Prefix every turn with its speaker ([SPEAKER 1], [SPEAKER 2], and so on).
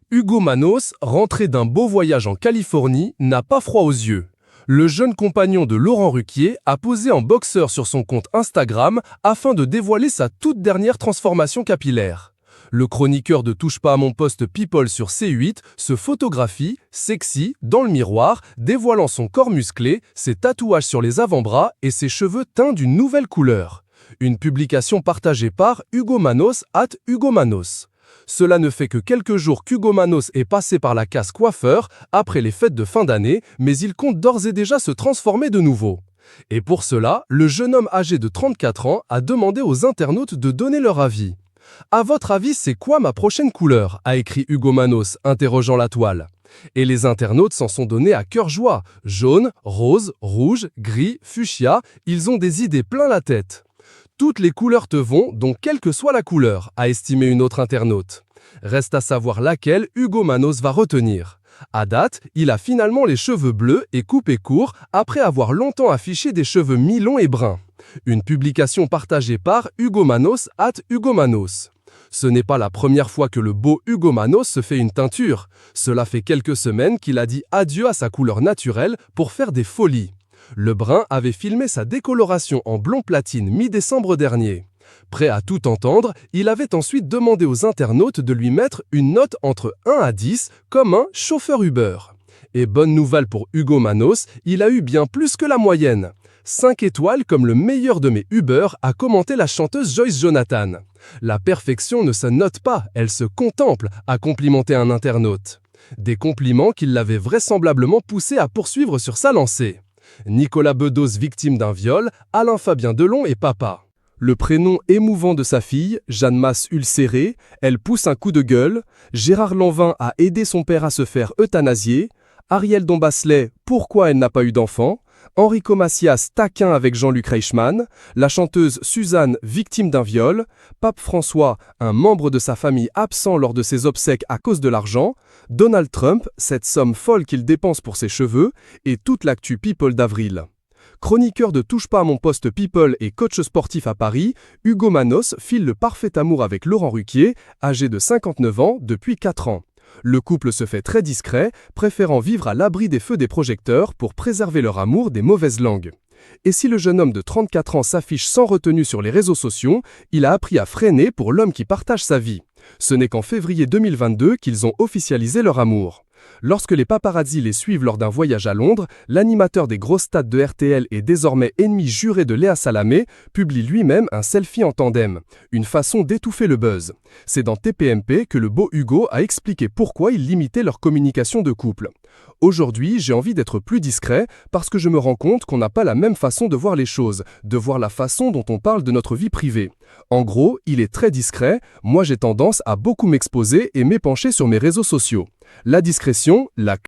[SPEAKER 1] Hugo Manos, rentré d'un beau voyage en Californie, n'a pas froid aux yeux. Le jeune compagnon de Laurent Ruquier a posé en boxeur sur son compte Instagram afin de dévoiler sa toute dernière transformation capillaire. Le chroniqueur de Touche pas à mon poste People sur C8 se photographie, sexy, dans le miroir, dévoilant son corps musclé, ses tatouages sur les avant-bras et ses cheveux teints d'une nouvelle couleur. Une publication partagée par Hugo Manos @HugoManos. Cela ne fait que quelques jours qu'Hugo Manos est passé par la case coiffeur après les fêtes de fin d'année, mais il compte d'ores et déjà se transformer de nouveau. Et pour cela, le jeune homme âgé de 34 ans a demandé aux internautes de donner leur avis. « À votre avis, c'est quoi ma prochaine couleur ?» a écrit Hugo Manos, interrogeant la toile. Et les internautes s'en sont donnés à cœur joie. Jaune, rose, rouge, gris, fuchsia, ils ont des idées plein la tête. Toutes les couleurs te vont, donc quelle que soit la couleur, a estimé une autre internaute. Reste à savoir laquelle Hugo Manos va retenir. À date, il a finalement les cheveux bleus et coupés courts après avoir longtemps affiché des cheveux mi-longs et bruns. Une publication partagée par Hugo Manos @HugoManos. Ce n'est pas la première fois que le beau Hugo Manos se fait une teinture. Cela fait quelques semaines qu'il a dit adieu à sa couleur naturelle pour faire des folies. Le brun avait filmé sa décoloration en blond platine mi-décembre dernier. Prêt à tout entendre, il avait ensuite demandé aux internautes de lui mettre une note entre 1 à 10 comme un chauffeur Uber. Et bonne nouvelle pour Hugo Manos, il a eu bien plus que la moyenne. 5 étoiles comme le meilleur de mes Uber, a commenté la chanteuse Joyce Jonathan. La perfection ne se note pas, elle se contemple, a complimenté un internaute. Des compliments qui l'avaient vraisemblablement poussé à poursuivre sur sa lancée. Nicolas Bedos victime d'un viol, Alain Fabien Delon est papa. Le prénom émouvant de sa fille, Jeanne Masse ulcérée, elle pousse un coup de gueule, Gérard Lanvin a aidé son père à se faire euthanasier, Ariel Dombasselet, pourquoi elle n'a pas eu d'enfant, Enrico Macias taquin avec Jean-Luc Reichmann, la chanteuse Suzanne victime d'un viol, Pape François, un membre de sa famille absent lors de ses obsèques à cause de l'argent, Donald Trump, cette somme folle qu'il dépense pour ses cheveux, et toute l'actu People d'avril. Chroniqueur de Touche pas à mon poste People et coach sportif à Paris, Hugo Manos file le parfait amour avec Laurent Ruquier, âgé de 59 ans depuis 4 ans. Le couple se fait très discret, préférant vivre à l'abri des feux des projecteurs pour préserver leur amour des mauvaises langues. Et si le jeune homme de 34 ans s'affiche sans retenue sur les réseaux sociaux, il a appris à freiner pour l'homme qui partage sa vie. Ce n'est qu'en février 2022 qu'ils ont officialisé leur amour. Lorsque les paparazzi les suivent lors d'un voyage à Londres, l'animateur des grosses stades de RTL et désormais ennemi juré de Léa Salamé publie lui-même un selfie en tandem, une façon d'étouffer le buzz. C'est dans TPMP que le beau Hugo a expliqué pourquoi il limitait leur communication de couple. Aujourd'hui, j'ai envie d'être plus discret parce que je me rends compte qu'on n'a pas la même façon de voir les choses, de voir la façon dont on parle de notre vie privée. En gros, il est très discret, moi j'ai tendance à beaucoup m'exposer et m'épancher sur mes réseaux sociaux. La discrétion, la